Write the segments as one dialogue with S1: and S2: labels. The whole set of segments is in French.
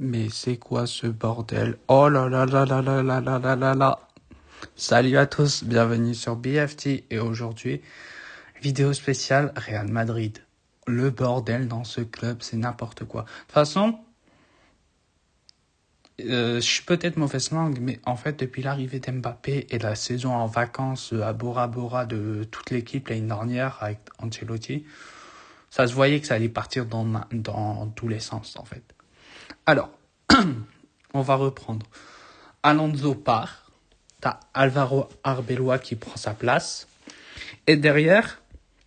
S1: Mais c'est quoi ce bordel? Oh là là là là là là là là là là. Salut à tous, bienvenue sur BFT et aujourd'hui, vidéo spéciale Real Madrid. Le bordel dans ce club, c'est n'importe quoi. De toute façon, je suis peut-être mauvaise langue, mais en fait, depuis l'arrivée d'Mbappé et la saison en vacances à Bora Bora de toute l'équipe l'année dernière avec Ancelotti, ça se voyait que ça allait partir dans tous les sens en fait. Alors, on va reprendre. Alonso part, t'as Alvaro Arbeloa qui prend sa place, et derrière,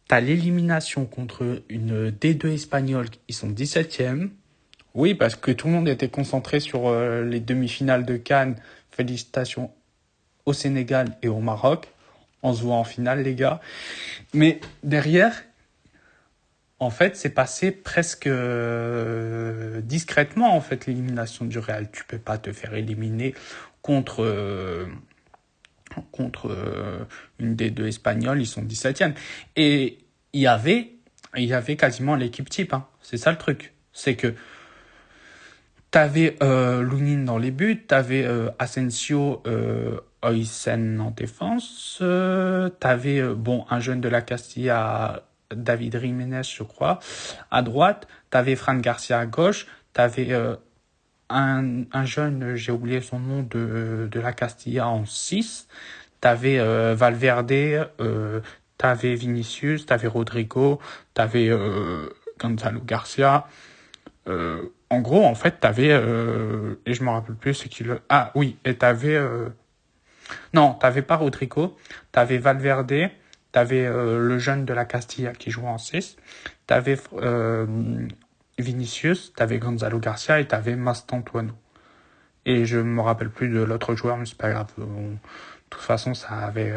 S1: t'as l'élimination contre une D2 espagnole, ils sont 17e. Oui, parce que tout le monde était concentré sur les demi-finales de Cannes. Félicitations au Sénégal et au Maroc. On se voit en finale, les gars. Mais derrière, en fait, c'est passé presque discrètement, en fait, l'élimination du Real. Tu peux pas te faire éliminer contre une des deux espagnoles, ils sont 17e. Et il y avait quasiment l'équipe type. Hein. C'est ça le truc. C'est que t'avais Lunin dans les buts, t'avais Asensio, Oysen en défense, t'avais un jeune de la Castilla, David Jiménez, je crois, à droite, t'avais Fran Garcia à gauche, t'avais un jeune, j'ai oublié son nom, de la Castilla en 6. T'avais Valverde, t'avais Vinicius, t'avais Rodrigo, t'avais Gonzalo Garcia. En gros, en fait, t'avais... et je me rappelle plus ce qu'il... Ah oui, et t'avais... Non, t'avais pas Rodrigo, t'avais Valverde, t'avais le jeune de la Castilla qui jouait en 6, t'avais Vinicius, t'avais Gonzalo Garcia et t'avais Mastantuono. Et je me rappelle plus de l'autre joueur, mais c'est pas grave. De toute façon, ça avait...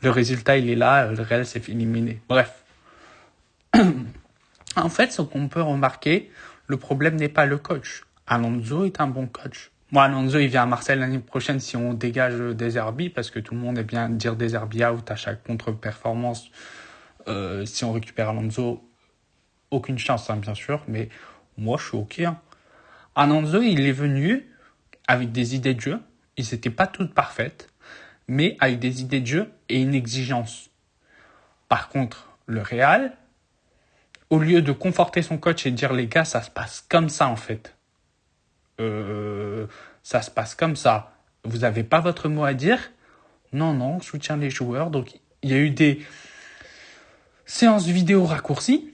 S1: le résultat, il est là, le Real s'est fait éliminer. Bref. En fait, ce qu'on peut remarquer, le problème n'est pas le coach. Alonso est un bon coach. Moi, Alonso, il vient à Marseille l'année prochaine si on dégage des Herbi, parce que tout le monde aime bien dire des Herbi out à chaque contre-performance. Si on récupère Alonso, aucune chance, hein, bien sûr, mais moi, je suis OK. Hein. Alonso, il est venu avec des idées de jeu. Ils n'étaient pas toutes parfaites, mais avec des idées de jeu et une exigence. Par contre, le Real, au lieu de conforter son coach et de dire les gars, ça se passe comme ça en fait. Ça se passe comme ça. Vous n'avez pas votre mot à dire. Non, on soutient les joueurs. Donc il y a eu des séances vidéo raccourcies.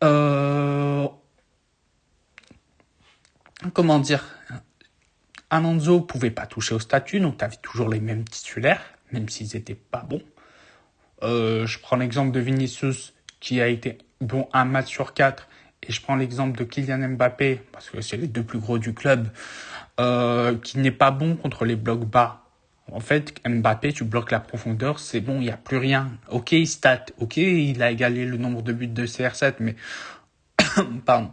S1: Comment dire, Alonso pouvait pas toucher au statut, donc tu avais toujours les mêmes titulaires, même s'ils étaient pas bons. Je prends l'exemple de Vinicius qui a été bon un match sur 4. Et je prends l'exemple de Kylian Mbappé, parce que c'est les deux plus gros du club, qui n'est pas bon contre les blocs bas. En fait, Mbappé, tu bloques la profondeur, c'est bon, il n'y a plus rien. Ok, il stat, ok, il a égalé le nombre de buts de CR7, mais pardon.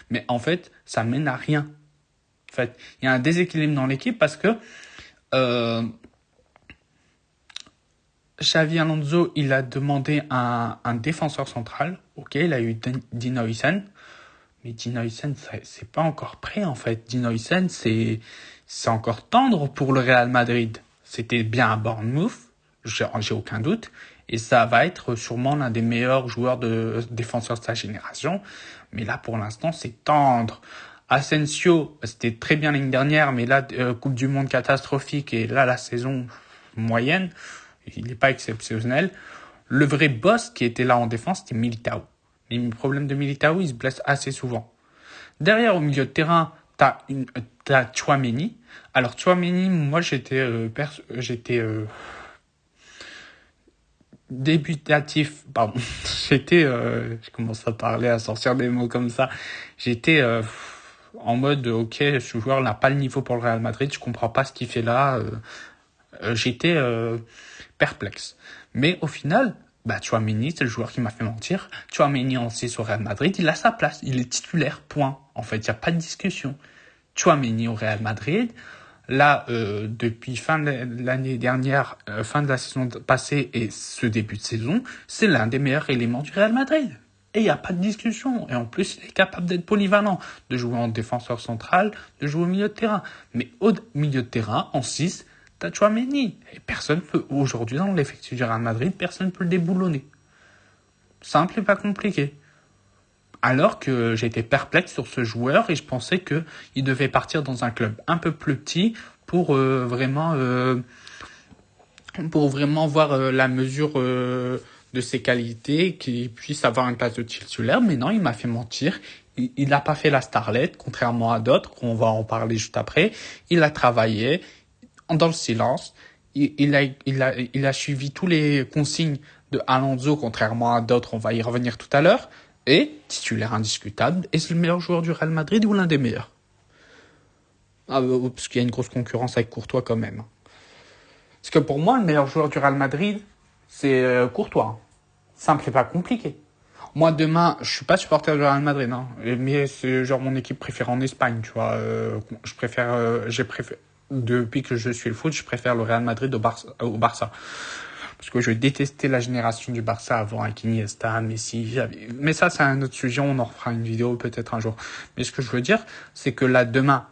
S1: Mais en fait, ça mène à rien. En fait, il y a un déséquilibre dans l'équipe parce que Xavi Alonso, il a demandé un défenseur central. Ok, il a eu Dino Huyssen. Mais Dino Huyssen, c'est pas encore prêt, en fait. Dino Huyssen, c'est encore tendre pour le Real Madrid. C'était bien à Bournemouth, j'ai aucun doute. Et ça va être sûrement l'un des meilleurs joueurs de défenseurs de sa génération. Mais là, pour l'instant, c'est tendre. Asensio, c'était très bien l'année dernière, mais là, Coupe du Monde catastrophique, et là, la saison moyenne, il n'est pas exceptionnel. Le vrai boss qui était là en défense, c'était Militao. Les problèmes de Militao, il se blesse assez souvent. Derrière, au milieu de terrain, t'as Tchouaméni. Alors, Tchouaméni, moi, j'étais débutatif, pardon. Je commence à parler, à sortir des mots comme ça. J'étais en mode, ok, ce joueur n'a pas le niveau pour le Real Madrid, je comprends pas ce qu'il fait là. J'étais perplexe. Mais au final, Tchouaméni, c'est le joueur qui m'a fait mentir. Tchouaméni en 6 au Real Madrid, il a sa place. Il est titulaire, point. En fait, il n'y a pas de discussion. Tchouaméni au Real Madrid, là, depuis fin de l'année dernière, fin de la saison passée et ce début de saison, c'est l'un des meilleurs éléments du Real Madrid. Et il n'y a pas de discussion. Et en plus, il est capable d'être polyvalent, de jouer en défenseur central, de jouer au milieu de terrain. Mais au milieu de terrain, en 6, t'as Tchouaméni. Et personne peut, aujourd'hui, dans l'effectif du Real Madrid, personne ne peut le déboulonner. Simple et pas compliqué. Alors que j'étais perplexe sur ce joueur et je pensais qu'il devait partir dans un club un peu plus petit pour vraiment voir la mesure de ses qualités, qu'il puisse avoir une place de titulaire. Mais non, il m'a fait mentir. Il n'a pas fait la starlette, contrairement à d'autres, qu'on va en parler juste après. Il a travaillé dans le silence. Il a suivi tous les consignes de Alonso, contrairement à d'autres, on va y revenir tout à l'heure. Et titulaire indiscutable. Et c'est le meilleur joueur du Real Madrid ou l'un des meilleurs? Parce qu'il y a une grosse concurrence avec Courtois quand même. Parce que pour moi, le meilleur joueur du Real Madrid, c'est Courtois. Simple et pas compliqué. Moi, demain, je suis pas supporter du Real Madrid, hein, mais c'est genre mon équipe préférée en Espagne, tu vois. Depuis que je suis le foot, je préfère le Real Madrid au Barça. Parce que je détestais la génération du Barça avant avec Iniesta, Messi. Mais ça, c'est un autre sujet, on en refera une vidéo peut-être un jour. Mais ce que je veux dire, c'est que là, demain,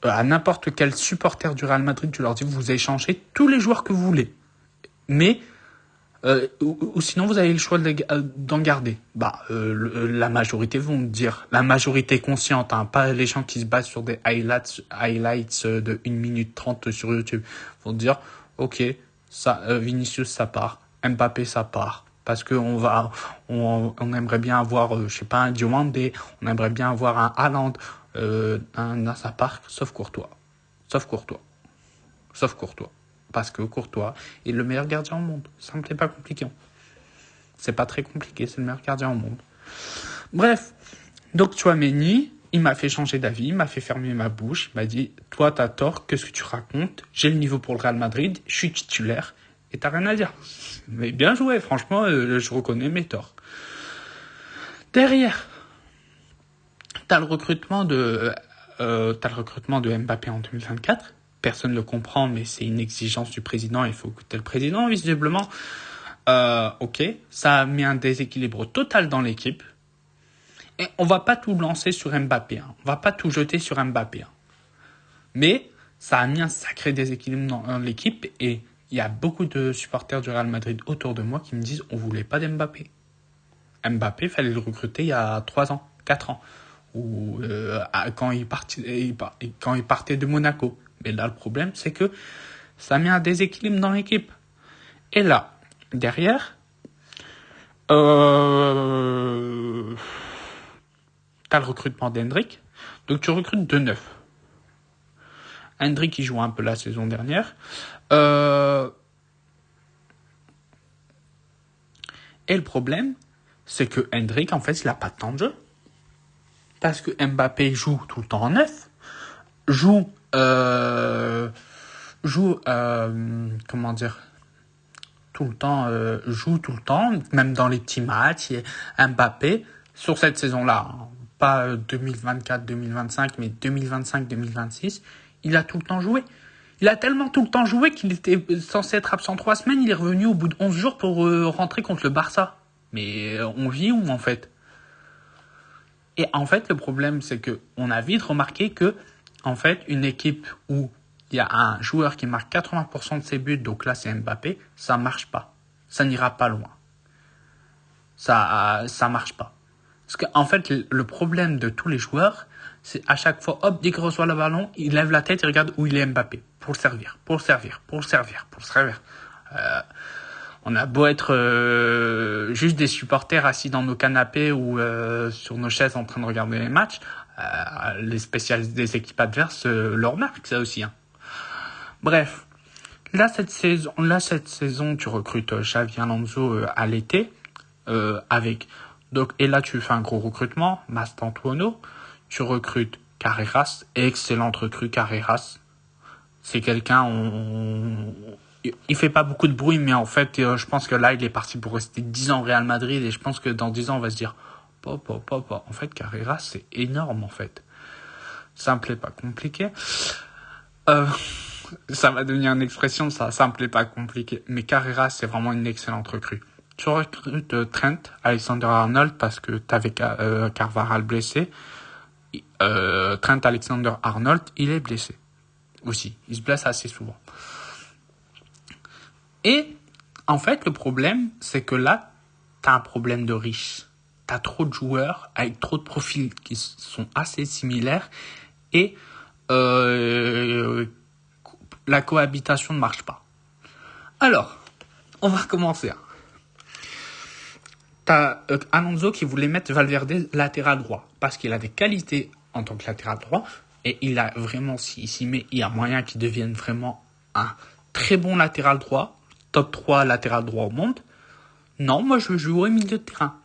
S1: à n'importe quel supporter du Real Madrid, tu leur dis, vous échangez tous les joueurs que vous voulez. Mais, ou sinon, vous avez le choix d'en garder. La majorité vont dire, la majorité consciente, hein, pas les gens qui se basent sur des highlights de 1 minute 30 sur YouTube, vont dire, ok, Vinicius ça part, Mbappé ça part, parce que on aimerait bien avoir, je sais pas, un Diomandé, on aimerait bien avoir un Haaland, ça part, sauf Courtois, parce que Courtois est le meilleur gardien au monde. Ça me plaît pas compliqué. C'est pas très compliqué, c'est le meilleur gardien au monde. Bref, donc Tchouaméni, il m'a fait changer d'avis, il m'a fait fermer ma bouche, il m'a dit « Toi, t'as tort, qu'est-ce que tu racontes? J'ai le niveau pour le Real Madrid, je suis titulaire, et t'as rien à dire. » Mais bien joué, franchement, je reconnais mes torts. Derrière, t'as le recrutement de Mbappé en 2024. Personne ne le comprend, mais c'est une exigence du président, il faut écouter le président, visiblement. Ok, ça a mis un déséquilibre total dans l'équipe. Et on va pas tout lancer sur Mbappé, hein. On va pas tout jeter sur Mbappé, hein. Mais ça a mis un sacré déséquilibre dans l'équipe et il y a beaucoup de supporters du Real Madrid autour de moi qui me disent on voulait pas d'Mbappé. Mbappé, fallait le recruter il y a 3 ans, 4 ans, ou quand il partait de Monaco. Mais là, le problème, c'est que ça a mis un déséquilibre dans l'équipe. Et là, derrière, t'as le recrutement d'Hendrick. Donc tu recrutes de neuf. Hendrick qui joue un peu la saison dernière. Et le problème, c'est que Hendrick, en fait, il n'a pas de temps de jeu. Parce que Mbappé joue tout le temps en neuf. Joue tout le temps, même dans les petits matchs. Mbappé, sur cette saison-là, hein, pas 2024-2025, mais 2025-2026, il a tout le temps joué. Il a tellement tout le temps joué qu'il était censé être absent 3 semaines, il est revenu au bout de 11 jours pour rentrer contre le Barça. Mais on vit où, en fait? Et en fait, le problème, c'est que on a vite remarqué que, en fait, une équipe où il y a un joueur qui marque 80% de ses buts, donc là, c'est Mbappé, ça marche pas. Ça n'ira pas loin. Ça marche pas. Parce qu'en fait, le problème de tous les joueurs, c'est à chaque fois, hop, dès qu'il reçoit le ballon, il lève la tête et regarde où il est Mbappé. Pour le servir. On a beau être juste des supporters assis dans nos canapés ou sur nos chaises en train de regarder les matchs, les spécialistes des équipes adverses le remarquent ça aussi, hein. Bref, là cette saison, tu recrutes Xavi Alonso à l'été et là tu fais un gros recrutement, Mastantuono, tu recrutes Carreras, excellente recrue Carreras. C'est quelqu'un, il fait pas beaucoup de bruit, mais en fait, je pense que là, il est parti pour rester 10 ans au Real Madrid, et je pense que dans 10 ans, on va se dire, en fait, Carreras, c'est énorme, en fait. Ça me plaît pas compliqué. Ça va devenir une expression, ça me plaît pas compliqué. Mais Carreras, c'est vraiment une excellente recrue. tu recrutes Trent Alexander-Arnold parce que t'avais Carvajal blessé. Trent Alexander-Arnold, il est blessé aussi. Il se blesse assez souvent. Et en fait, le problème, c'est que là, t'as un problème de riche. T'as trop de joueurs avec trop de profils qui sont assez similaires et la cohabitation ne marche pas. Alors, on va commencer. T'as Alonso qui voulait mettre Valverde latéral droit parce qu'il a des qualités en tant que latéral droit et il a vraiment, s'il s'y met, il y a moyen qu'il devienne vraiment un très bon latéral droit, top 3 latéral droit au monde. Non, moi je veux jouer au milieu de terrain.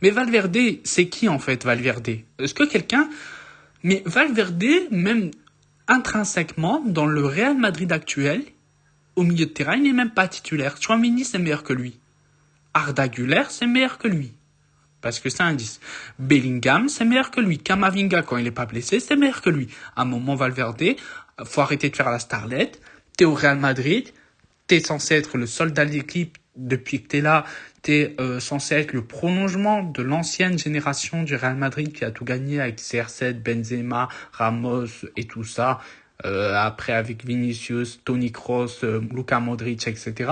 S1: Mais Valverde, c'est qui en fait Valverde? Est-ce que quelqu'un... Mais Valverde, même intrinsèquement, dans le Real Madrid actuel, au milieu de terrain, il n'est même pas titulaire. Tchouaméni, c'est meilleur que lui. Arda Güler, c'est meilleur que lui. Parce que c'est un 10. Bellingham, c'est meilleur que lui. Camavinga, quand il n'est pas blessé, c'est meilleur que lui. À un moment, Valverde, faut arrêter de faire la starlette. T'es au Real Madrid, t'es censé être le soldat de l'équipe depuis que t'es là. T'es censé être le prolongement de l'ancienne génération du Real Madrid qui a tout gagné avec CR7, Benzema, Ramos et tout ça. Après avec Vinicius, Toni Kroos, Luka Modric, etc.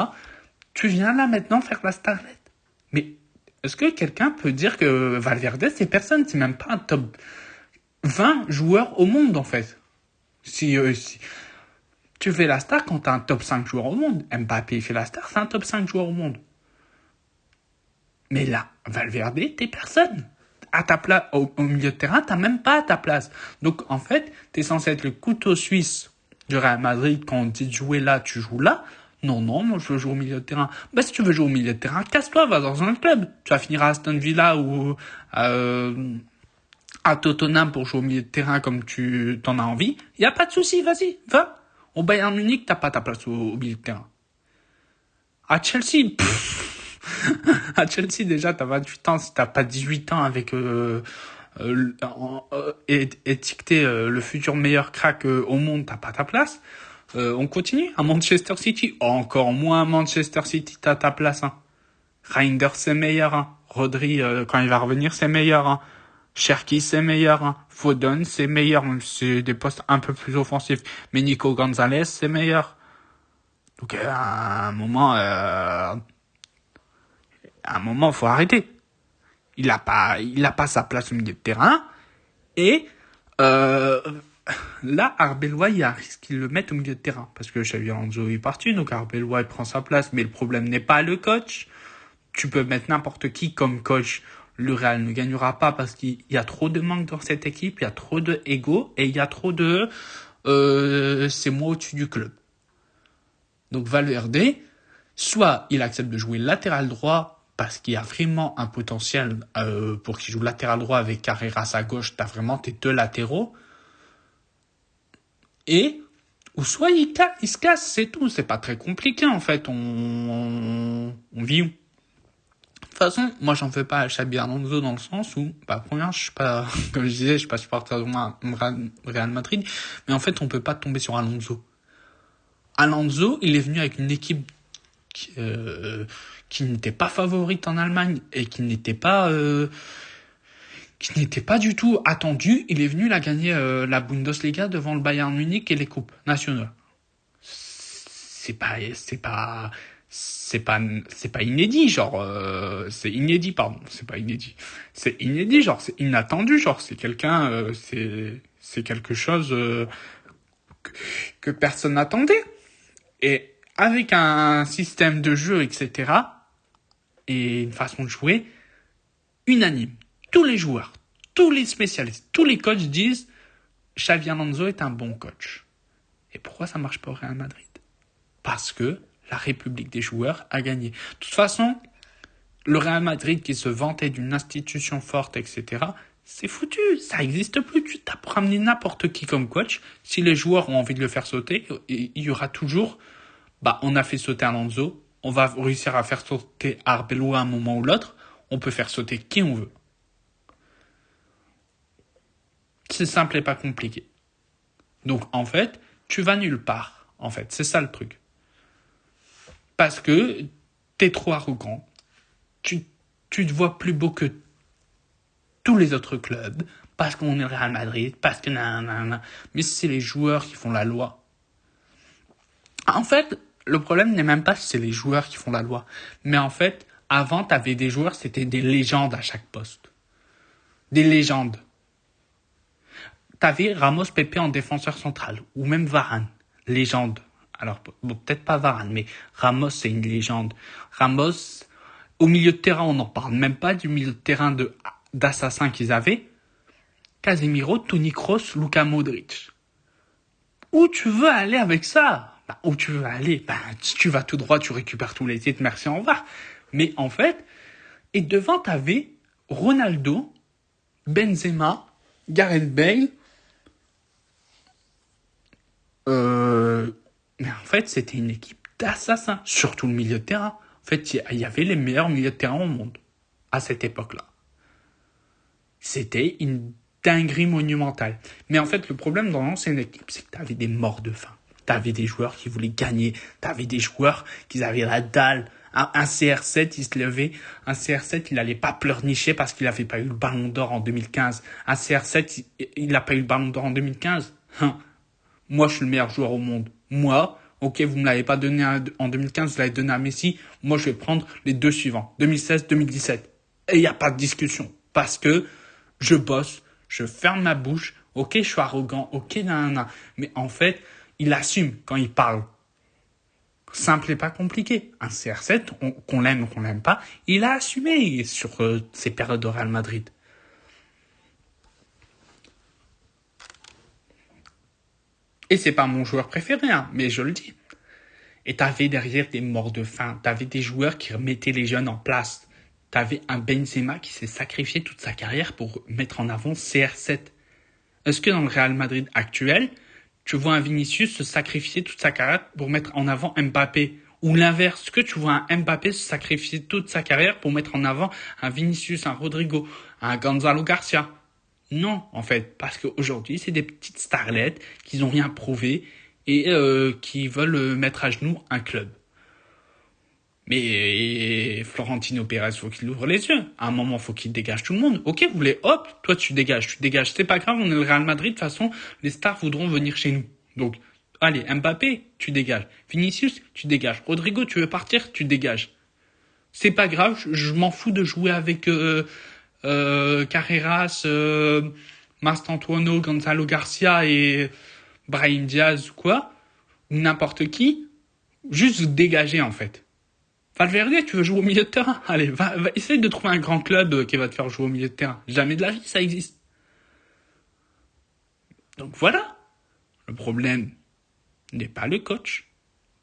S1: Tu viens là maintenant faire la starlette. Mais est-ce que quelqu'un peut dire que Valverde, c'est personne, c'est même pas un top 20 joueurs au monde en fait. Si tu fais la star quand t'as un top 5 joueurs au monde. Mbappé fait la star, c'est un top 5 joueurs au monde. Mais là, Valverde, t'es personne. À ta place, au milieu de terrain, t'as même pas à ta place. Donc, en fait, t'es censé être le couteau suisse du Real Madrid. Quand on dit de jouer là, tu joues là. Non, moi, je veux jouer au milieu de terrain. Bah, si tu veux jouer au milieu de terrain, casse-toi, va dans un autre club. Tu vas finir à Aston Villa ou, à Tottenham pour jouer au milieu de terrain comme tu t'en as envie. Y a pas de souci, vas-y, va. Au Bayern Munich, t'as pas ta place au milieu de terrain. À Chelsea, à Chelsea, déjà, t'as 28 ans. Si t'as pas 18 ans avec étiqueté le futur meilleur crack au monde, t'as pas ta place. On continue. À Manchester City, encore moins à Manchester City, t'as ta place. Hein. Reinders, c'est meilleur. Hein. Rodri, quand il va revenir, c'est meilleur. Hein. Cherki, c'est meilleur. Hein. Foden, c'est meilleur, même si c'est des postes un peu plus offensifs. Mais Nico Gonzalez, c'est meilleur. Donc, à un moment, faut arrêter. Il a pas sa place au milieu de terrain. Et, là, Arbeloa, il y a un risque qu'il le mette au milieu de terrain. Parce que Xabi Alonso est parti, donc Arbeloa, il prend sa place. Mais le problème n'est pas le coach. Tu peux mettre n'importe qui comme coach. Le Real ne gagnera pas parce qu'il y a trop de manque dans cette équipe. Il y a trop de ego et il y a trop de, c'est moi au-dessus du club. Donc Valverde, soit il accepte de jouer latéral droit parce qu'il y a vraiment un potentiel pour qu'il joue latéral droit avec Carreras à gauche, t'as vraiment tes deux latéraux. Ou soit il se casse, c'est tout. C'est pas très compliqué en fait. On vit où? De toute façon, moi j'en fais pas à Xabi Alonso dans le sens où, première, je suis pas, comme je disais, je suis pas supporter de Real Madrid, mais en fait on peut pas tomber sur Alonso. Alonso, il est venu avec une équipe qui n'était pas favorite en Allemagne et qui n'était pas du tout attendue. Il est venu la gagner la Bundesliga devant le Bayern Munich et les coupes nationales. C'est pas inédit, genre c'est inédit, pardon, c'est pas inédit. C'est inédit, genre c'est inattendu, genre c'est quelqu'un c'est quelque chose que personne n'attendait. Et avec un système de jeu, etc., et une façon de jouer unanime. Tous les joueurs, tous les spécialistes, tous les coachs disent Xabi Alonso est un bon coach. Et pourquoi ça marche pas au Real Madrid? Parce que la République des joueurs a gagné. De toute façon, le Real Madrid qui se vantait d'une institution forte, etc., c'est foutu, ça existe plus. Tu t'as ramené n'importe qui comme coach. Si les joueurs ont envie de le faire sauter, il y aura toujours, on a fait sauter Alonso, on va réussir à faire sauter Arbeloa à un moment ou l'autre, on peut faire sauter qui on veut. C'est simple et pas compliqué. Donc, en fait, tu vas nulle part. En fait, c'est ça le truc. Parce que t'es trop arrogant. tu, tu te vois plus beau que tous les autres clubs, parce qu'on est le Real Madrid, parce que nanana. Mais c'est les joueurs qui font la loi. En fait, le problème n'est même pas si c'est les joueurs qui font la loi. Mais en fait, avant, t'avais des joueurs, c'était des légendes à chaque poste. Des légendes. T'avais Ramos Pepe en défenseur central, ou même Varane. Légende. Alors, bon, peut-être pas Varane, mais Ramos, c'est une légende. Ramos, au milieu de terrain, on n'en parle même pas du milieu de terrain d'assassins qu'ils avaient. Casemiro, Toni Kroos, Luka Modric. Où tu veux aller avec ça? Où tu veux aller? Si tu vas tout droit, tu récupères tous les titres, merci, au revoir. Mais en fait, et devant, t'avais Ronaldo, Benzema, Gareth Bale. Mais en fait, c'était une équipe d'assassins, surtout le milieu de terrain. En fait, il y avait les meilleurs milieux de terrain au monde à cette époque-là. C'était une dinguerie monumentale. Mais en fait, le problème dans l'ancienne équipe, c'est que tu avais des morts de faim. Tu avais des joueurs qui voulaient gagner. Tu avais des joueurs qui avaient la dalle. Un CR7, il se levait. Un CR7, il allait pas pleurnicher parce qu'il n'avait pas eu le ballon d'or en 2015. Un CR7, il n'a pas eu le ballon d'or en 2015. Moi, je suis le meilleur joueur au monde. Moi, ok, vous me l'avez pas donné en 2015, vous l'avez donné à Messi. Moi, je vais prendre les deux suivants. 2016, 2017. Et il n'y a pas de discussion. Parce que je bosse, je ferme ma bouche. Ok, je suis arrogant. Ok, nanana. Mais en fait, il assume quand il parle. Simple et pas compliqué. Un CR7, qu'on l'aime ou qu'on l'aime pas, il a assumé sur ses périodes de Real Madrid. Et c'est pas mon joueur préféré, hein, mais je le dis. Et t'avais derrière des morts de faim. T'avais des joueurs qui remettaient les jeunes en place. T'avais un Benzema qui s'est sacrifié toute sa carrière pour mettre en avant CR7. Est-ce que dans le Real Madrid actuel, tu vois un Vinicius se sacrifier toute sa carrière pour mettre en avant Mbappé? Ou l'inverse, est-ce que tu vois un Mbappé se sacrifier toute sa carrière pour mettre en avant un Vinicius, un Rodrigo, un Gonzalo Garcia? Non, en fait, parce qu'aujourd'hui, c'est des petites starlettes qui n'ont rien prouvé et qui veulent mettre à genoux un club. Mais Florentino Pérez, faut qu'il ouvre les yeux. À un moment, faut qu'il dégage tout le monde. Ok, vous voulez, hop, toi tu dégages. C'est pas grave, on est le Real Madrid. De toute façon, les stars voudront venir chez nous. Donc, allez, Mbappé, tu dégages. Vinicius, tu dégages. Rodrigo, tu veux partir, tu dégages. C'est pas grave, je m'en fous de jouer avec Carreras, Mastantuono, Gonzalo Garcia et Brahim Diaz ou quoi, ou n'importe qui. Juste dégager en fait. Valverde, tu veux jouer au milieu de terrain? Allez, va essaye de trouver un grand club qui va te faire jouer au milieu de terrain. Jamais de la vie, ça existe. Donc voilà. Le problème n'est pas le coach.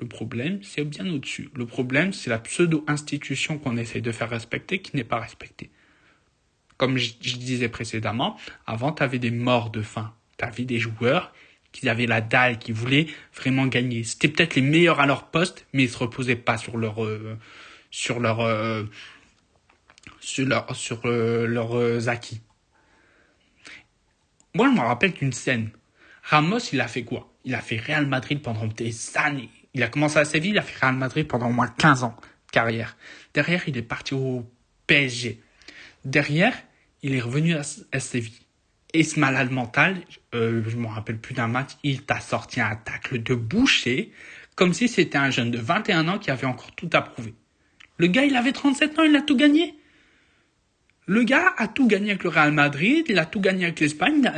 S1: Le problème, c'est bien au-dessus. Le problème, c'est la pseudo-institution qu'on essaye de faire respecter qui n'est pas respectée. Comme je disais précédemment, avant, tu avais des morts de faim. Tu avais des joueurs qui avaient la dalle, qui voulaient vraiment gagner. C'était peut-être les meilleurs à leur poste, mais ils se reposaient pas sur leurs acquis. Moi, je me rappelle d'une scène. Ramos, il a fait quoi? Il a fait Real Madrid pendant des années. Il a commencé à Séville, il a fait Real Madrid pendant au moins 15 ans de carrière. Derrière, il est parti au PSG. Derrière, il est revenu à Séville. Et ce malade mental, je me rappelle plus d'un match, il t'a sorti un tacle de boucher, comme si c'était un jeune de 21 ans qui avait encore tout à prouver. Le gars, il avait 37 ans, il a tout gagné. Le gars a tout gagné avec le Real Madrid, il a tout gagné avec l'Espagne.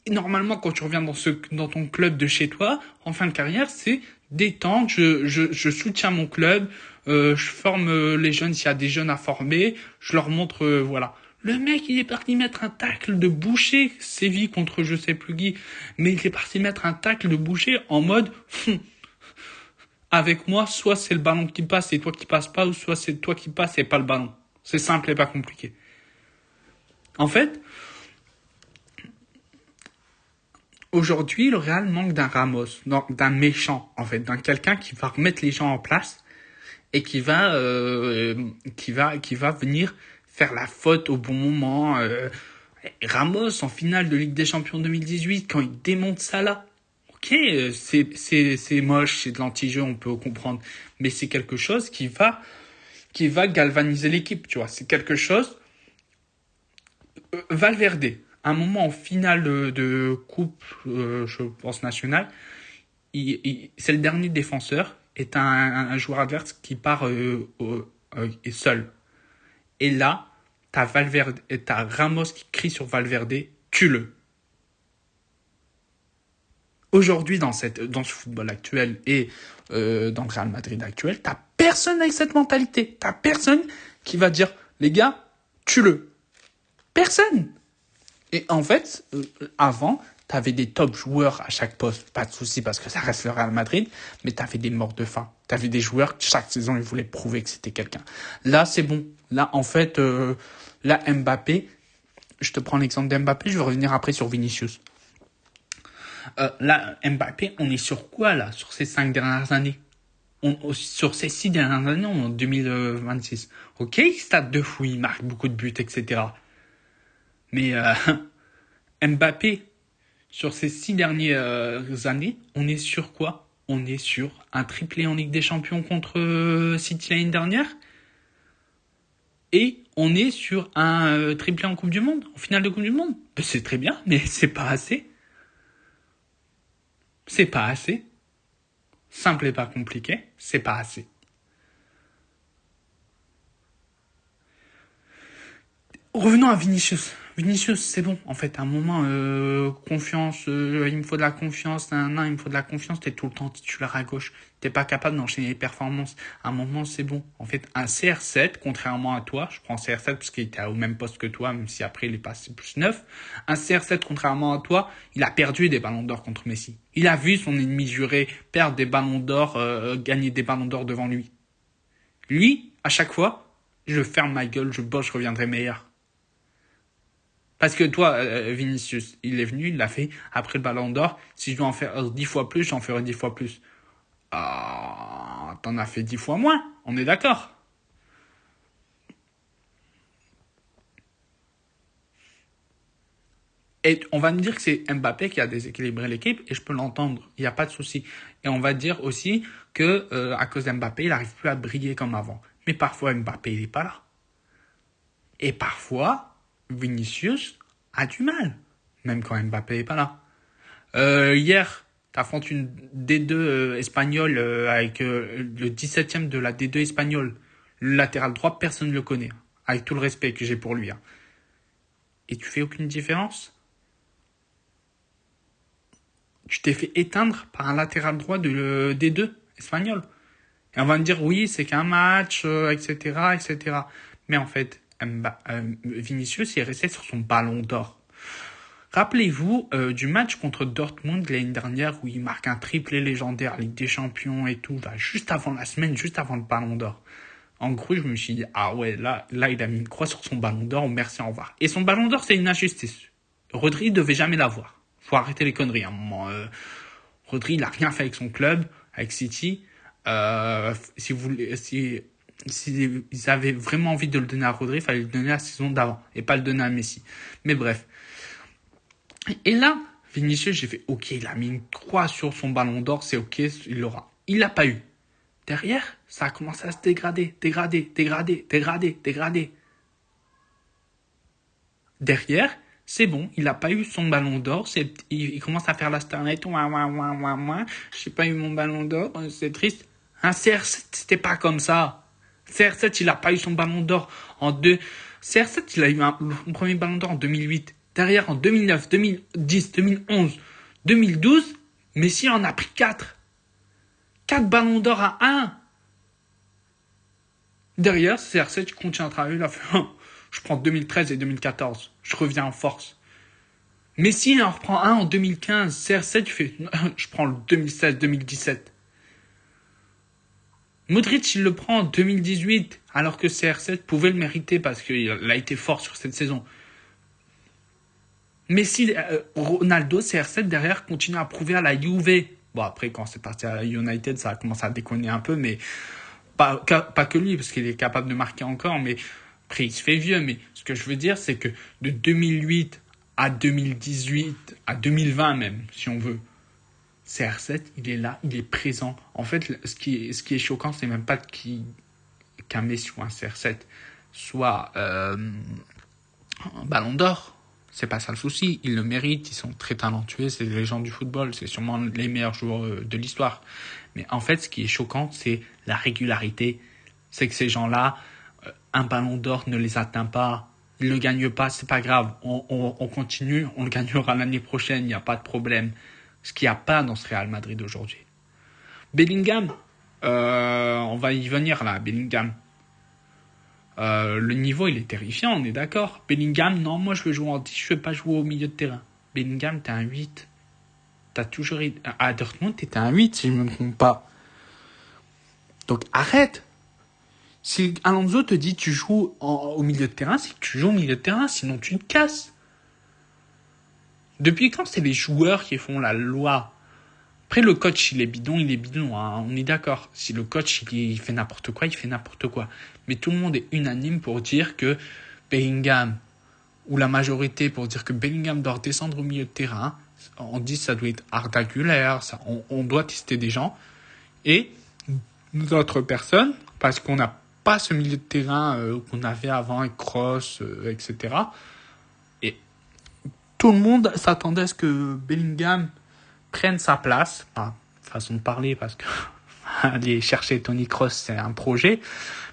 S1: Normalement, quand tu reviens dans ton club de chez toi, en fin de carrière, c'est détente, je soutiens mon club, je forme les jeunes s'il y a des jeunes à former, je leur montre, voilà. Le mec, il est parti mettre un tacle de boucher, Séville contre je sais plus qui, mais il est parti mettre un tacle de boucher en mode, avec moi, soit c'est le ballon qui passe et toi qui passes pas, ou soit c'est toi qui passes et pas le ballon. C'est simple et pas compliqué. En fait, aujourd'hui, le Real manque d'un Ramos, d'un méchant, en fait, d'un quelqu'un qui va remettre les gens en place et qui va venir faire la faute au bon moment. Ramos en finale de Ligue des Champions 2018, quand il démonte Salah. Ok, c'est moche, c'est de l'anti-jeu, on peut comprendre, mais c'est quelque chose qui va qui va galvaniser l'équipe, tu vois. C'est quelque chose. Valverde, à un moment en finale de coupe, je pense nationale, c'est le dernier défenseur, est un joueur adverse qui part est seul. Et là, t'as Valverde, t'as Ramos qui crie sur Valverde, tue-le. Aujourd'hui, dans ce football actuel et dans le Real Madrid actuel, t'as personne avec cette mentalité. T'as personne qui va dire, les gars, tue-le. Personne. Et en fait, avant, t'avais des top joueurs à chaque poste, pas de souci parce que ça reste le Real Madrid, mais t'avais des morts de faim. T'avais des joueurs qui chaque saison ils voulaient prouver que c'était quelqu'un. Là, c'est bon. Là, en fait, là Mbappé, je te prends l'exemple d'Mbappé, je vais revenir après sur Vinicius. Là, Mbappé, on est sur quoi là, sur ces 5 dernières années? Sur ces 6 dernières années, on est en 2026. Ok, stade de fou, il marque beaucoup de buts, etc. Mais Mbappé, sur ces 6 dernières années, on est sur quoi? On est sur un triplé en Ligue des Champions contre City l'année dernière. Et on est sur un triplé en Coupe du Monde, en finale de Coupe du Monde. C'est très bien, mais c'est pas assez. C'est pas assez. Simple et pas compliqué, c'est pas assez. Revenons à Vinicius. Vinicius, c'est bon. En fait, à un moment, confiance, il me faut de la confiance, il me faut de la confiance. T'es tout le temps titulaire à gauche. T'es pas capable d'enchaîner les performances. À un moment, c'est bon. En fait, un CR7, contrairement à toi, je prends CR7 parce qu'il était au même poste que toi, même si après il est passé plus 9. Un CR7, contrairement à toi, il a perdu des ballons d'or contre Messi. Il a vu son ennemi juré perdre des ballons d'or, gagner des ballons d'or devant lui. Lui, à chaque fois, je ferme ma gueule, je bosse, je reviendrai meilleur. Parce que toi, Vinicius, il est venu, il l'a fait après le Ballon d'Or. Si je dois en faire 10 fois plus, j'en ferai 10 fois plus. Ah, t'en as fait 10 fois moins, on est d'accord. Et on va me dire que c'est Mbappé qui a déséquilibré l'équipe, et je peux l'entendre, il n'y a pas de souci. Et on va dire aussi que à cause d'Mbappé, il n'arrive plus à briller comme avant. Mais parfois, Mbappé, il n'est pas là. Et parfois, Vinicius a du mal, même quand Mbappé n'est pas là. Hier, t'affrontes une D2 espagnole avec le 17e de la D2 espagnole. Le latéral droit, personne ne le connaît. Avec tout le respect que j'ai pour lui. Et tu fais aucune différence. Tu t'es fait éteindre par un latéral droit de D2 espagnol. Et on va me dire, oui, c'est qu'un match, etc., etc. Mais en fait, Vinicius, il est resté sur son ballon d'or. Rappelez-vous du match contre Dortmund l'année dernière où il marque un triplé légendaire, Ligue des Champions et tout, là, juste avant la semaine, juste avant le Ballon d'Or. En gros, je me suis dit, ah ouais, là, il a mis une croix sur son Ballon d'Or, merci, au revoir. Et son Ballon d'Or, c'est une injustice. Rodri devait jamais l'avoir. Faut arrêter les conneries à un moment. Rodri, il a rien fait avec son club, avec City. Si ils avaient vraiment envie de le donner à Rodri, il fallait le donner la saison d'avant et pas le donner à Messi. Mais bref. Et là, Vinicius, j'ai fait, ok, il a mis une croix sur son ballon d'or, c'est ok, il l'aura. Il l'a pas eu. Derrière, ça a commencé à se dégrader. Derrière, c'est bon, il a pas eu son ballon d'or, il commence à faire la starlette, j'ai pas eu mon ballon d'or, c'est triste. Un CR7, c'était pas comme ça. CR7, il a pas eu son ballon d'or CR7, il a eu un premier ballon d'or en 2008. Derrière, en 2009, 2010, 2011, 2012, Messi en a pris 4. 4 ballons d'or à 1. Derrière, CR7, je continue à travailler, il a fait, je prends 2013 et 2014. Je reviens en force. Messi, il en reprend un en 2015. CR7, je prends le 2016, 2017. Modric, il le prend en 2018, alors que CR7 pouvait le mériter parce qu'il a été fort sur cette saison. Messi, Ronaldo, CR7 derrière continue à prouver à la Juve. Bon, après, quand c'est parti à United, ça a commencé à déconner un peu, mais pas que lui, parce qu'il est capable de marquer encore, mais après, il se fait vieux. Mais ce que je veux dire, c'est que de 2008 à 2018, à 2020 même, si on veut, CR7, il est là, il est présent. En fait, ce qui est choquant, c'est même pas qu'un Messi ou un CR7 soit un ballon d'or. C'est pas ça le souci. Ils le méritent, ils sont très talentueux, c'est des légendes du football, c'est sûrement les meilleurs joueurs de l'histoire. Mais en fait, ce qui est choquant, c'est la régularité. C'est que ces gens-là, un ballon d'or ne les atteint pas. Ils ne le gagnent pas, c'est pas grave. On continue, on le gagnera l'année prochaine, il n'y a pas de problème. Ce qu'il n'y a pas dans ce Real Madrid aujourd'hui. Bellingham, on va y venir là, Bellingham. Le niveau, il est terrifiant, on est d'accord. Bellingham, non, moi je veux jouer en 10, je veux pas jouer au milieu de terrain. Bellingham, t'es un 8. T'as toujours été... À Dortmund, t'étais un 8, si je ne me trompe pas. Donc arrête. Si Alonso te dit tu joues au milieu de terrain, c'est que tu joues au milieu de terrain, sinon tu te casses. Depuis quand c'est les joueurs qui font la loi? Après, le coach, il est bidon, hein, on est d'accord. Si le coach, il fait n'importe quoi, il fait n'importe quoi. Mais tout le monde est unanime pour dire que Bellingham, ou la majorité pour dire que Bellingham doit descendre au milieu de terrain. On dit que ça doit être Arda Güler, on doit tester des gens. Et d'autres personnes, parce qu'on n'a pas ce milieu de terrain qu'on avait avant avec Kroos, etc. Et tout le monde s'attendait à ce que Bellingham prenne sa place. Enfin, façon de parler, parce que aller chercher Toni Kroos, c'est un projet.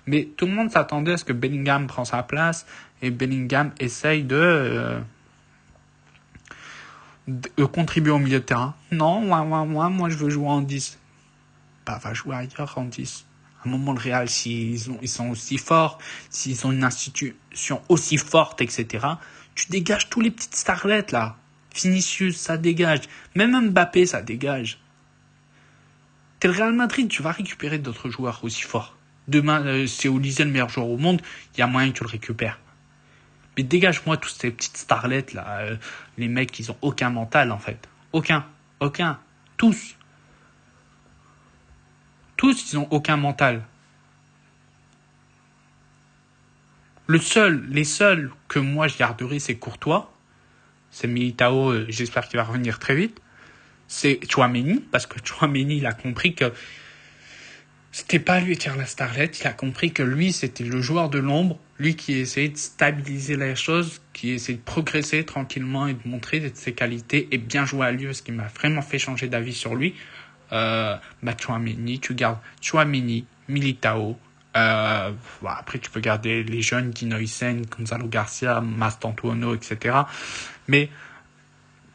S1: Mais tout le monde s'attendait à ce que Bellingham prenne sa place et Bellingham essaye de contribuer au milieu de terrain. Non, moi je veux jouer en 10. Bah, va jouer ailleurs en 10. À un moment, le Real, ils sont aussi forts, s'ils ont une institution aussi forte, etc., tu dégages tous les petites starlets, là. Vinicius, ça dégage. Même Mbappé, ça dégage. T'es le Real Madrid, tu vas récupérer d'autres joueurs aussi forts. Demain, c'est Olise le meilleur joueur au monde, il y a moyen que tu le récupères. Mais dégage-moi toutes ces petites starlets, là. Les mecs, ils ont aucun mental, en fait. Aucun. Tous. Tous, ils ont aucun mental. Les seuls que moi je garderai, c'est Courtois. C'est Militao, j'espère qu'il va revenir très vite. C'est Tchouaméni, parce que Tchouaméni, il a compris que c'était pas lui qui était la starlet. Il a compris que lui, c'était le joueur de l'ombre. Lui qui essayait de stabiliser les choses, qui essayait de progresser tranquillement et de montrer ses qualités et bien jouer à lui, ce qui m'a vraiment fait changer d'avis sur lui. Tchouaméni, tu gardes Tchouaméni, Militao. Après, tu peux garder les jeunes, Dino Hysén, Gonzalo Garcia, Mastantuono, etc. Mais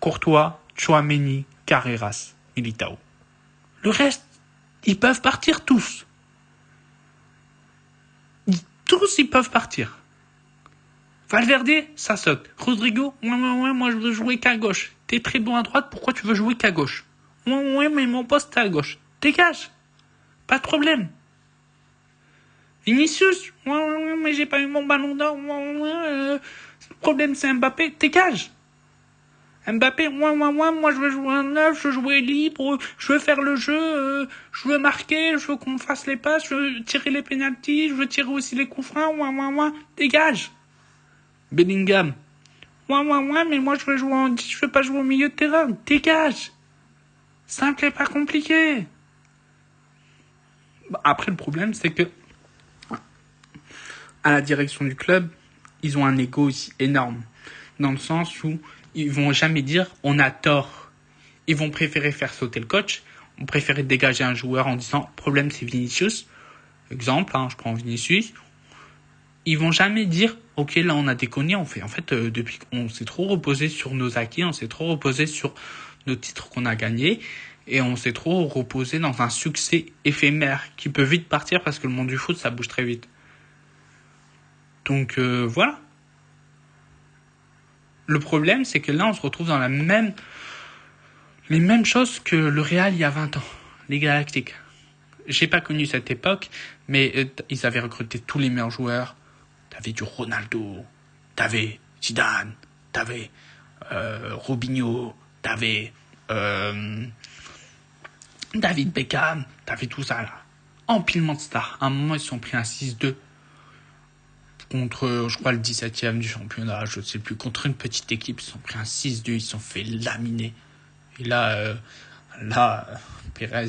S1: Courtois, Tchouaméni, Carreras, Militao. Le reste, ils peuvent partir tous. Tous, ils peuvent partir. Valverde, ça saute. Rodrigo, moi je veux jouer qu'à gauche. T'es très bon à droite, pourquoi tu veux jouer qu'à gauche? Ouais, mais mon poste est à gauche. Dégage. Pas de problème. Vinicius, mais j'ai pas eu mon ballon d'or. Le problème c'est Mbappé. Dégage. Mbappé, moi je veux jouer un neuf, je veux jouer libre, je veux faire le jeu, je veux marquer, je veux qu'on fasse les passes, je veux tirer les pénaltys, je veux tirer aussi les coups francs, dégage. Bellingham, mais moi je veux jouer en 10, je veux pas jouer au milieu de terrain, dégage. Simple et pas compliqué. Après, le problème, c'est que à la direction du club, ils ont un ego aussi énorme. Dans le sens où ils vont jamais dire on a tort. Ils vont préférer faire sauter le coach. On préférer dégager un joueur en disant problème c'est Vinicius. Exemple, je prends Vinicius. Ils vont jamais dire ok là on a déconné. Depuis qu'on s'est trop reposé sur nos acquis, on s'est trop reposé sur nos titres qu'on a gagnés. Et on s'est trop reposé dans un succès éphémère qui peut vite partir parce que le monde du foot, ça bouge très vite. Donc voilà. Le problème, c'est que là, on se retrouve dans les mêmes choses que le Real il y a 20 ans. Les Galactiques. J'ai pas connu cette époque, mais ils avaient recruté tous les meilleurs joueurs. T'avais du Ronaldo, t'avais Zidane, t'avais Robinho, t'avais David Beckham, t'avais tout ça là. Empilement de stars. À un moment, ils se sont pris un 6-2 contre, je crois, le 17e du championnat, je ne sais plus, contre une petite équipe. Ils se sont pris un 6-2, ils se sont fait laminer. Et là, Là, Pérez,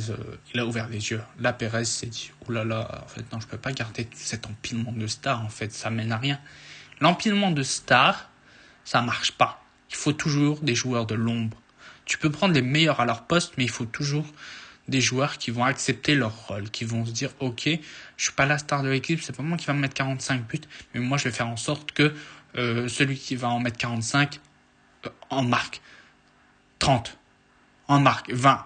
S1: il a ouvert les yeux. Là, Pérez s'est dit, oh là là, en fait, non, je peux pas garder tout cet empilement de stars, en fait, ça mène à rien. L'empilement de stars, ça marche pas. Il faut toujours des joueurs de l'ombre. Tu peux prendre les meilleurs à leur poste, mais il faut toujours des joueurs qui vont accepter leur rôle, qui vont se dire, ok, je suis pas la star de l'équipe, c'est pas moi qui va me mettre 45 buts, mais moi, je vais faire en sorte que celui qui va en mettre 45 en marque 30, en marque 20.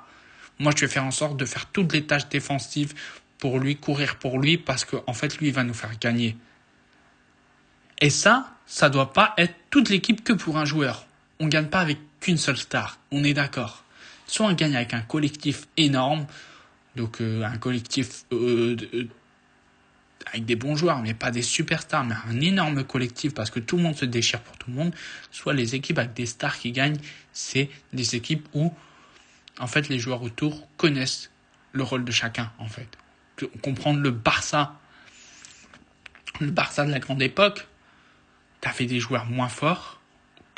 S1: Moi, je vais faire en sorte de faire toutes les tâches défensives pour lui, courir pour lui, parce que en fait, lui, il va nous faire gagner. Et ça doit pas être toute l'équipe que pour un joueur. On gagne pas avec qu'une seule star, on est d'accord. Soit on gagne avec un collectif énorme, donc un collectif avec des bons joueurs, mais pas des superstars, mais un énorme collectif parce que tout le monde se déchire pour tout le monde. Soit les équipes avec des stars qui gagnent, c'est des équipes où en fait les joueurs autour connaissent le rôle de chacun en fait. Comprendre le Barça de la grande époque, t'avais des joueurs moins forts,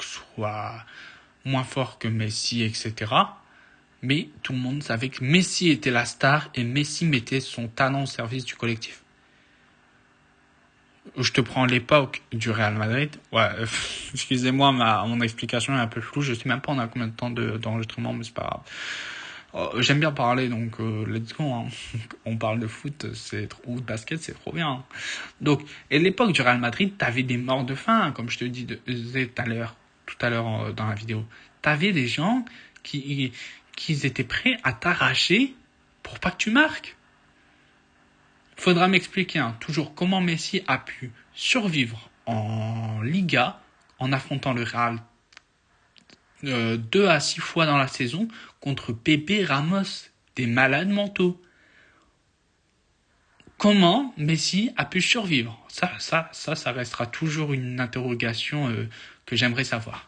S1: soit moins forts que Messi, etc. Mais tout le monde savait que Messi était la star et Messi mettait son talent au service du collectif. Je te prends l'époque du Real Madrid. Ouais, excusez-moi, mon explication est un peu floue. Je sais même pas on a combien de temps d'enregistrement, mais c'est pas grave. J'aime bien parler, donc let's go. Hein. On parle de foot, ou de basket, c'est trop bien. Hein. Donc, et l'époque du Real Madrid, t'avais des morts de faim, comme je te disais tout à l'heure dans la vidéo. T'avais des gens qui étaient prêts à t'arracher pour pas que tu marques. Faudra m'expliquer toujours comment Messi a pu survivre en Liga en affrontant le Real 2 à 6 fois dans la saison contre Pepe Ramos, des malades mentaux. Comment Messi a pu survivre ? Ça restera toujours une interrogation que j'aimerais savoir.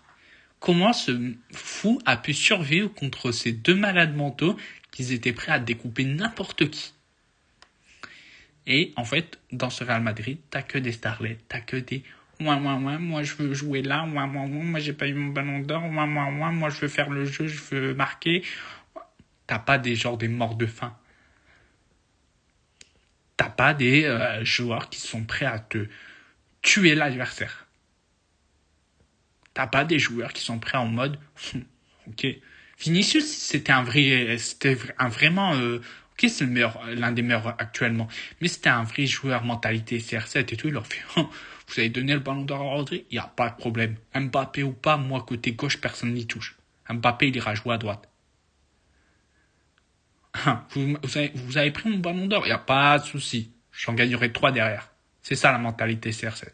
S1: Comment ce fou a pu survivre contre ces deux malades mentaux qui étaient prêts à découper n'importe qui ? Et en fait, dans ce Real Madrid, t'as que des starlets, t'as que des moi je veux jouer là, moi j'ai pas eu mon ballon d'or, moi je veux faire le jeu, je veux marquer. T'as pas des morts de faim. T'as pas des joueurs qui sont prêts à te tuer l'adversaire. T'as pas des joueurs qui sont prêts en mode ok. Vinicius, c'était vraiment ok, c'est l'un des meilleurs actuellement, mais c'était un vrai joueur mentalité CR7 et tout. Il leur fait vous avez donné le ballon d'or à Rodri, il y a pas de problème. Mbappé ou pas, moi côté gauche personne n'y touche. Mbappé il ira jouer à droite. Vous avez pris mon ballon d'or, il n'y a pas de souci. J'en gagnerai 3 derrière. C'est ça la mentalité CR7.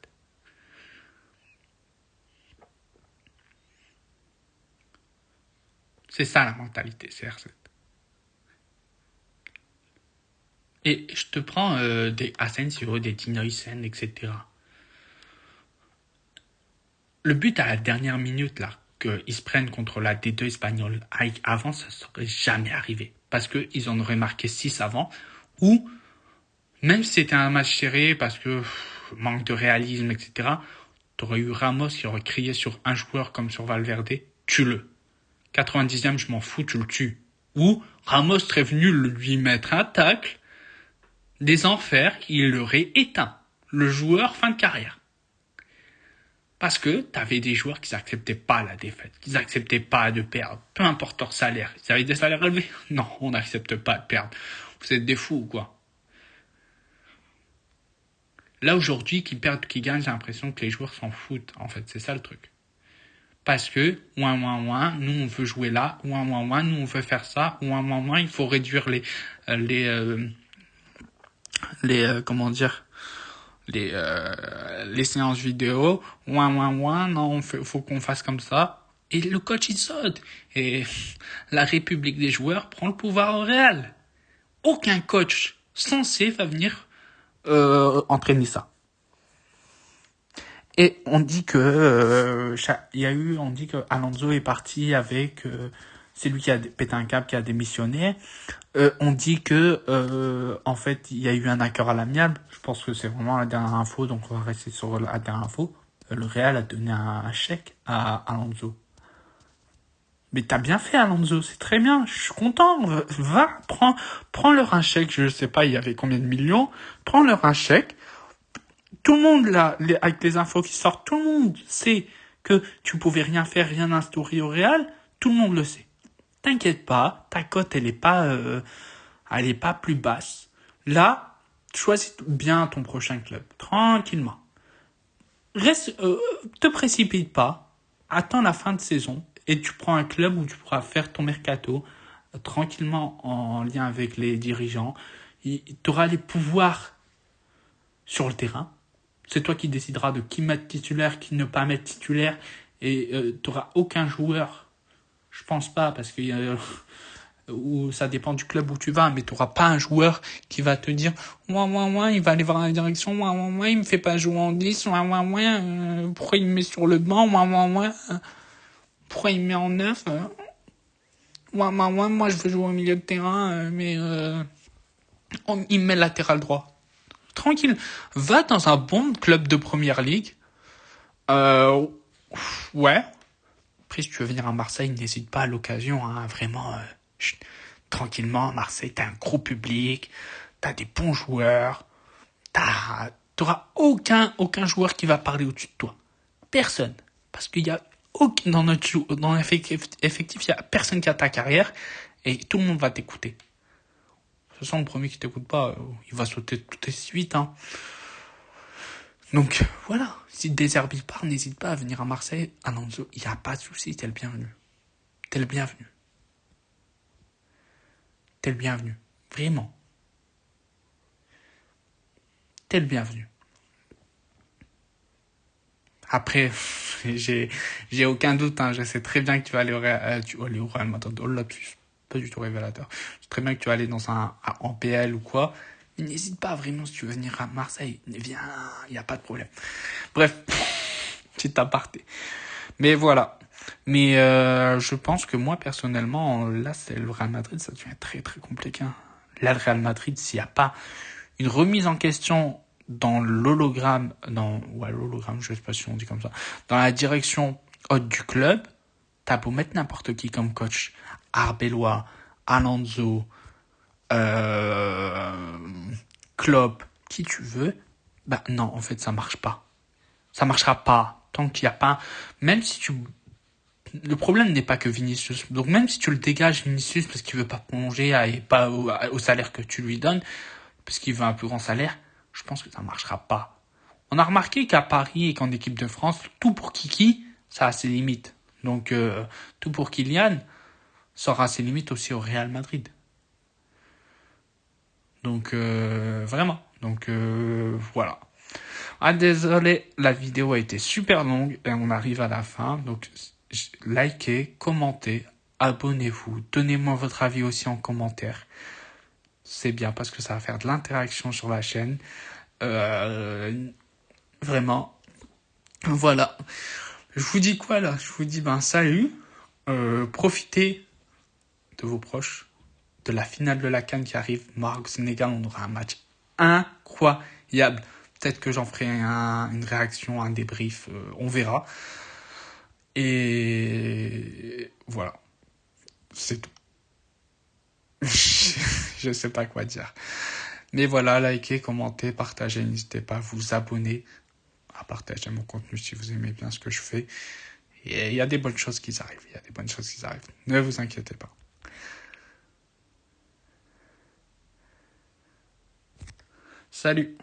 S1: C'est ça la mentalité CR7. Et je te prends des Asensio, des Dinoysen, etc. Le but à la dernière minute, là, qu'ils se prennent contre la D2 espagnole, avant, ça serait jamais arrivé. Parce qu'ils en auraient marqué 6 avant, ou, même si c'était un match serré, parce que manque de réalisme, etc., t'aurais eu Ramos qui aurait crié sur un joueur comme sur Valverde, tue-le. 90e, je m'en fous, tu le tues. Ou Ramos serait venu lui mettre un tacle, des enfers, il l'aurait éteint. Le joueur, fin de carrière. Parce que t'avais des joueurs qui n'acceptaient pas la défaite, qui n'acceptaient pas de perdre, peu importe leur salaire. Ils avaient des salaires élevés. Non, on n'accepte pas de perdre. Vous êtes des fous ou quoi ? Là, aujourd'hui, qui perdent, qui gagnent, j'ai l'impression que les joueurs s'en foutent. En fait, c'est ça le truc. Parce que, nous on veut jouer là, nous on veut faire ça, il faut réduire les séances vidéo, non, faut qu'on fasse comme ça. Et le coach, il saute. Et la République des joueurs prend le pouvoir au Real. Aucun coach censé va venir entraîner ça. Et on dit que on dit que Alonso est parti avec c'est lui qui a pété un câble, qui a démissionné. On dit que en fait il y a eu un accord à l'amiable. Je pense que c'est vraiment la dernière info, donc on va rester sur la dernière info. Le Real a donné un chèque à Alonso. Mais t'as bien fait, Alonso, c'est très bien, je suis content. Va, prends-leur un chèque, je sais pas, il y avait combien de millions, prends-leur un chèque. Tout le monde, là, avec les infos qui sortent, tout le monde sait que tu pouvais rien faire, rien instaurer au Real, tout le monde le sait. T'inquiète pas, ta cote, elle est pas plus basse. Là, choisis bien ton prochain club, tranquillement. Te précipite pas, attends la fin de saison et tu prends un club où tu pourras faire ton mercato tranquillement en lien avec les dirigeants. Tu auras les pouvoirs sur le terrain. C'est toi qui décideras de qui mettre titulaire, qui ne pas mettre titulaire. Et tu n'auras aucun joueur. Je pense pas, parce que ou ça dépend du club où tu vas, mais tu n'auras pas un joueur qui va te dire ouah, il va aller voir la direction, ouah, il me fait pas jouer en 10, pourquoi il me met sur le banc, pourquoi il me met en 9, moi je veux jouer au milieu de terrain, mais il me met latéral droit. Tranquille, va dans un bon club de première ligue. Ouais. Après, si tu veux venir à Marseille, n'hésite pas à l'occasion, hein, vraiment. Tranquillement, Marseille, t'as un gros public, t'as des bons joueurs, t'auras aucun joueur qui va parler au-dessus de toi. Personne. Parce qu'il y a dans l'effectif, il y a personne qui a ta carrière et tout le monde va t'écouter. De toute façon, le premier qui t'écoute pas, il va sauter tout de suite, hein. Donc, voilà. Si Deserbi part, n'hésite pas à venir à Marseille. Alonso, il n'y a pas de souci, t'es le bienvenu. T'es le bienvenu. T'es le bienvenu. Vraiment. T'es le bienvenu. Après, j'ai aucun doute, hein. Je sais très bien que tu vas aller au Real Madrid. Oh là, pas du tout révélateur. Je sais très bien que tu vas aller dans en PL ou quoi. Mais n'hésite pas vraiment si tu veux venir à Marseille. Viens, il n'y a pas de problème. Bref, petit aparté. Mais voilà. Mais je pense que moi, personnellement, là, c'est le Real Madrid, ça devient très, très compliqué. Là, le Real Madrid, s'il n'y a pas une remise en question dans l'hologramme, l'hologramme, je sais pas si on dit comme ça, dans la direction haute du club, t'as beau mettre n'importe qui comme coach, Arbeloa, Alonso, Klopp, qui tu veux, bah non, en fait, ça marche pas. Ça marchera pas tant qu'il n'y a pas, même si le problème n'est pas que Vinicius, donc même si tu le dégages Vinicius parce qu'il veut pas prolonger et pas au salaire que tu lui donnes, parce qu'il veut un plus grand salaire, je pense que ça marchera pas. On a remarqué qu'à Paris et qu'en équipe de France, tout pour Kiki, ça a ses limites. Donc tout pour Kylian, ça aura ses limites aussi au Real Madrid. Donc vraiment. Donc voilà. Ah désolé, la vidéo a été super longue et on arrive à la fin. Donc likez, commentez, abonnez-vous, donnez-moi votre avis aussi en commentaire. C'est bien parce que ça va faire de l'interaction sur la chaîne. Vraiment. Voilà. Je vous dis quoi là? Je vous dis salut. Profitez de vos proches. De la finale de la CAN qui arrive. Maroc-Sénégal, on aura un match incroyable. Peut-être que j'en ferai une réaction, un débrief. On verra. Et voilà. C'est tout. Je sais pas quoi dire. Mais voilà, likez, commentez, partagez, n'hésitez pas à vous abonner, à partager mon contenu si vous aimez bien ce que je fais. Et il y a des bonnes choses qui arrivent, Ne vous inquiétez pas. Salut!